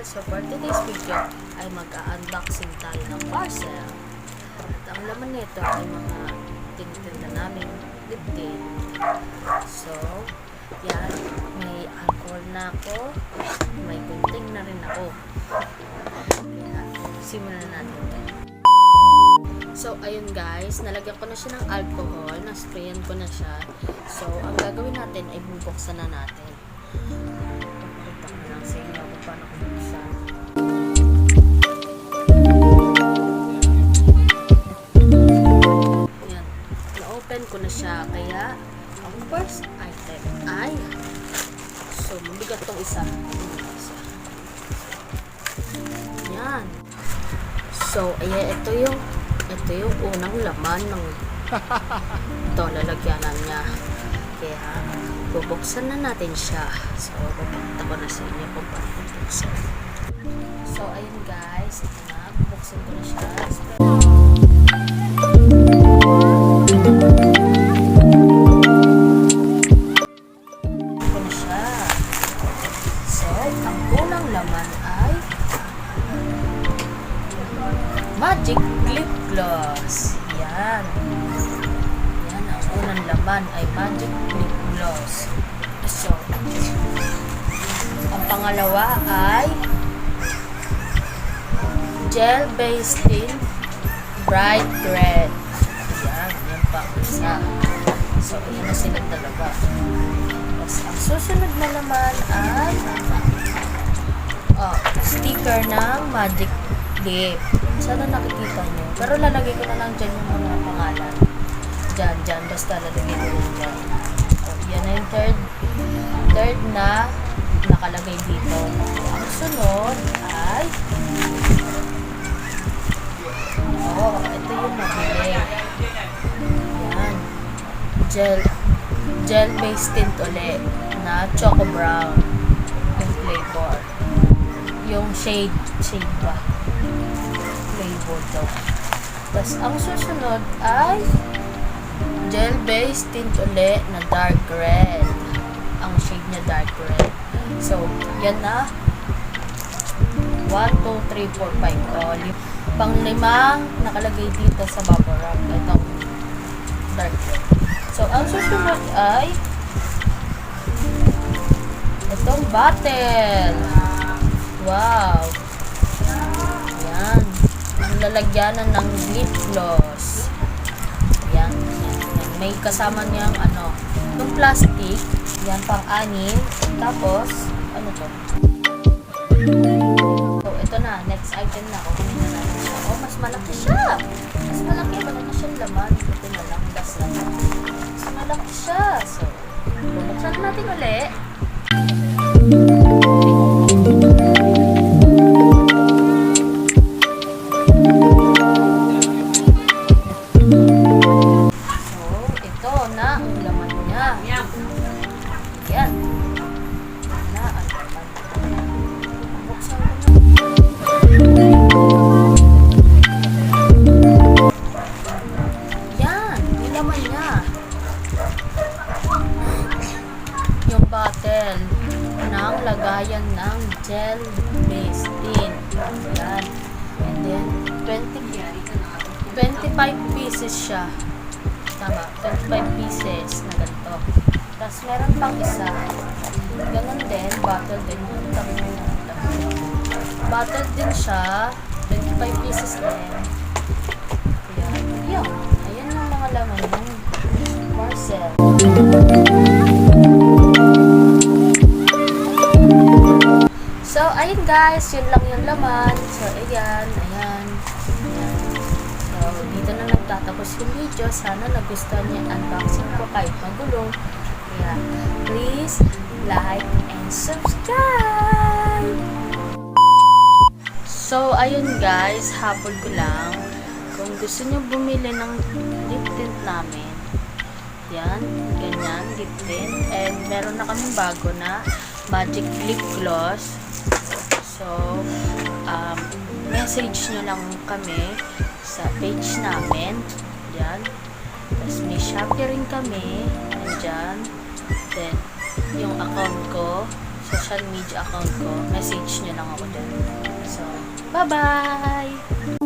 guys, so for today's video ay mag-unboxing tayo ng parcel. At ang laman nito ay mga tinitinda namin lip tint. So, yan, may alcohol na ako, may gunting na rin ako. Kaya, simulan natin ito. So, ayun guys, nalagyan ko na siya ng alcohol, nasprayan ko na siya. So, ang gagawin natin ay bubuksan na natin. Pakita ko na lang sa inyo kung paano ko bubuksan. Ayan, na-open ko na siya. Kaya, ang first item ay, so, mabigat tong isa. Ayan. So, ayan, ito yung unang laman ng ito, lalagyanan niya. Kaya, bubuksan na natin siya. So, bubukta ko na sa inyo kung paano bubuksan. So, ayun guys, ito na, bubuksan ko na siya. Ito na siya. So, ang unang laman ay Magic Lip Gloss. Yan. Yan, ang unang laman ay Magic Lip Gloss. So, ang pangalawa ay Gel Base Tint Bright Red. Yan, yan pa isa. So, yan na silang dalawa. Tapos, ang susunod na naman ay sticker ng Magic Lip. Sana nakikita nyo. Pero lalagay ko na lang dyan yung mga pangalan. Dyan. Basta lalagay ko lang dyan. So, yan na yung third na nakalagay dito. Ang sunod ay ito yung nabili. Yan. Gel based tint ulit na Choco Brown yung flavor. Yung shade ba? Flavor daw. Tapos, ang susunod ay gel-based tint ulit na dark red. Ang shade niya dark red. So, yan na. 1, 2, 3, 4, 5. Pang-limang nakalagay dito sa bubble wrap. Itong dark red. So, ang susunod ay itong bottle. Wow! Yan. Ang lalagyanan ng lip gloss. Yan. May kasama niyang itong plastic. Yan, pang-anim. Tapos, ano to? So, ito na. Next item na. Kukunin na natin siya. Oh, mas malaki siya. Mas malaki. Wala na siyang laman. Ito na lang. Last na lang. Mas malaki siya. So, bubuksan natin ulit. Yan. Na, ang laman. Buksan ko na. Yan. Yung laman niya. Yung bottle ng lagayan ng gel based tint. Yan. And then, 25 pieces siya. Tama. 25 pieces na ganito. Tapos, meron pang isa. Ganon din. Bottle din. Bottle din siya. 25 pieces din. Ayan. Ayan. Ayan yung mga laman ng parcel. So, ayun guys. Yun lang yung laman. So, ayan. Ayan. So, dito na nagtatapos yung video. Sana nagustuhan niya ang unboxing ko kahit magulo. Yeah. Please like and subscribe. So, ayun guys, habol ko lang. Kung gusto niyo bumili ng lip tint namin, yan, ganyan, lip tint. And meron na kaming bago na Magic Lip Gloss. So, message nyo lang kami sa page namin. Yan. Tapos may Shopee rin kami. Nandyan. Then, yung account ko sa social media account ko, message nyo lang ako dyan. So, bye-bye!